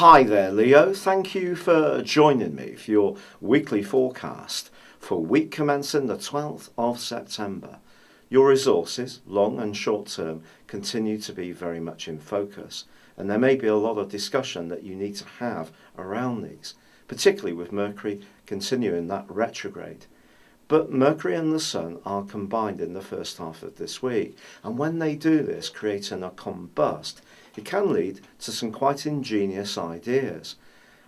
Hi there, Leo. Thank you for joining me for your weekly forecast for week commencing the 12th of September. Your resources, long and short term, continue to be very much in focus, and there may be a lot of discussion that you need to have around these, particularly with Mercury continuing that retrograde. But Mercury and the Sun are combined in the first half of this week, and when they do this, creating a combust, it can lead to some quite ingenious ideas.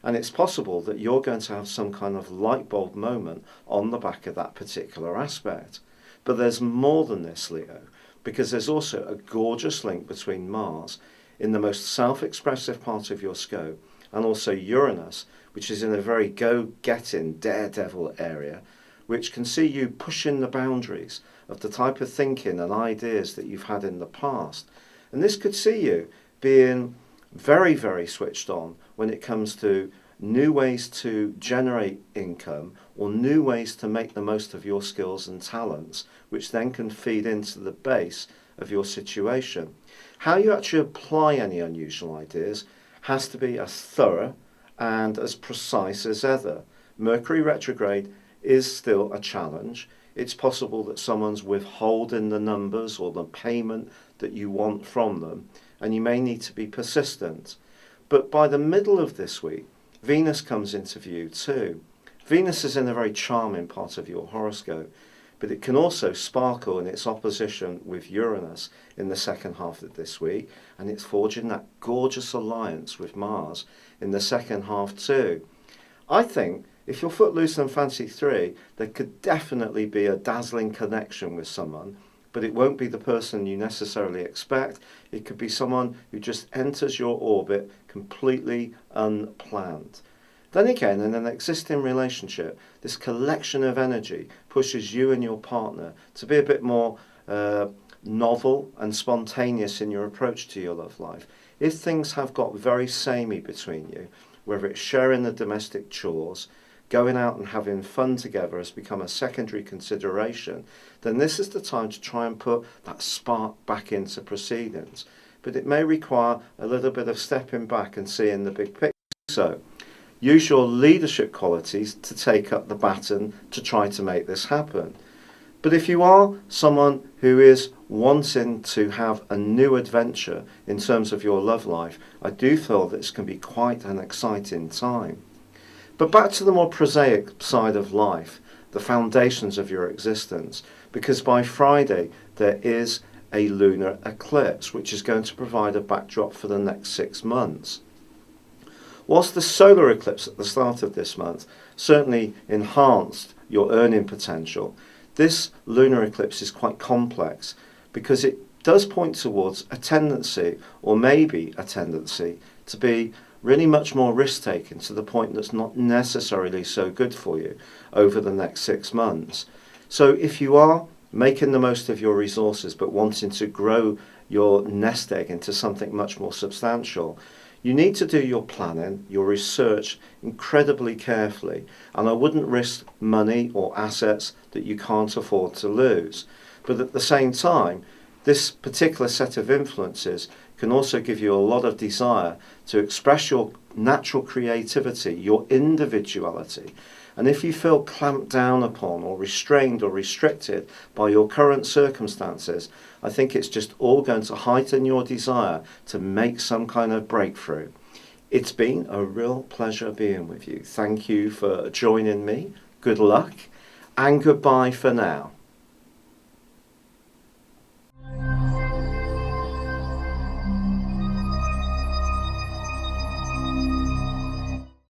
And it's possible that you're going to have some kind of light bulb moment on the back of that particular aspect. But there's more than this, Leo, because there's also a gorgeous link between Mars in the most self-expressive part of your scope and also Uranus, which is in a very go-getting, daredevil area, which can see you pushing the boundaries of the type of thinking and ideas that you've had in the past. And this could see you being very, very switched on when it comes to new ways to generate income or new ways to make the most of your skills and talents, which then can feed into the base of your situation. How you actually apply any unusual ideas has to be as thorough and as precise as ever. Mercury retrograde is still a challenge. It's possible that someone's withholding the numbers or the payment that you want from them, and you may need to be persistent. But by the middle of this week, Venus comes into view too. Venus is in a very charming part of your horoscope, but it can also sparkle in its opposition with Uranus in the second half of this week, and it's forging that gorgeous alliance with Mars in the second half too. I think if you're footloose and fancy three, there could definitely be a dazzling connection with someone, but it won't be the person you necessarily expect. It could be someone who just enters your orbit completely unplanned. Then again, in an existing relationship, this collection of energy pushes you and your partner to be a bit more novel and spontaneous in your approach to your love life. If things have got very samey between you, whether it's sharing the domestic chores, going out and having fun together has become a secondary consideration, then this is the time to try and put that spark back into proceedings. But it may require a little bit of stepping back and seeing the big picture. So, use your leadership qualities to take up the baton to try to make this happen. But if you are someone who is wanting to have a new adventure in terms of your love life, I do feel this can be quite an exciting time. But back to the more prosaic side of life, the foundations of your existence, because by Friday there is a lunar eclipse, which is going to provide a backdrop for the next 6 months. Whilst the solar eclipse at the start of this month certainly enhanced your earning potential, this lunar eclipse is quite complex because it does point towards a tendency, or maybe a tendency, to be really much more risk-taking to the point that's not necessarily so good for you over the next 6 months. So if you are making the most of your resources but wanting to grow your nest egg into something much more substantial, you need to do your planning, your research incredibly carefully, and I wouldn't risk money or assets that you can't afford to lose. But at the same time, this particular set of influences can also give you a lot of desire to express your natural creativity, your individuality. And if you feel clamped down upon or restrained or restricted by your current circumstances, I think it's just all going to heighten your desire to make some kind of breakthrough. It's been a real pleasure being with you. Thank you for joining me. Good luck and goodbye for now.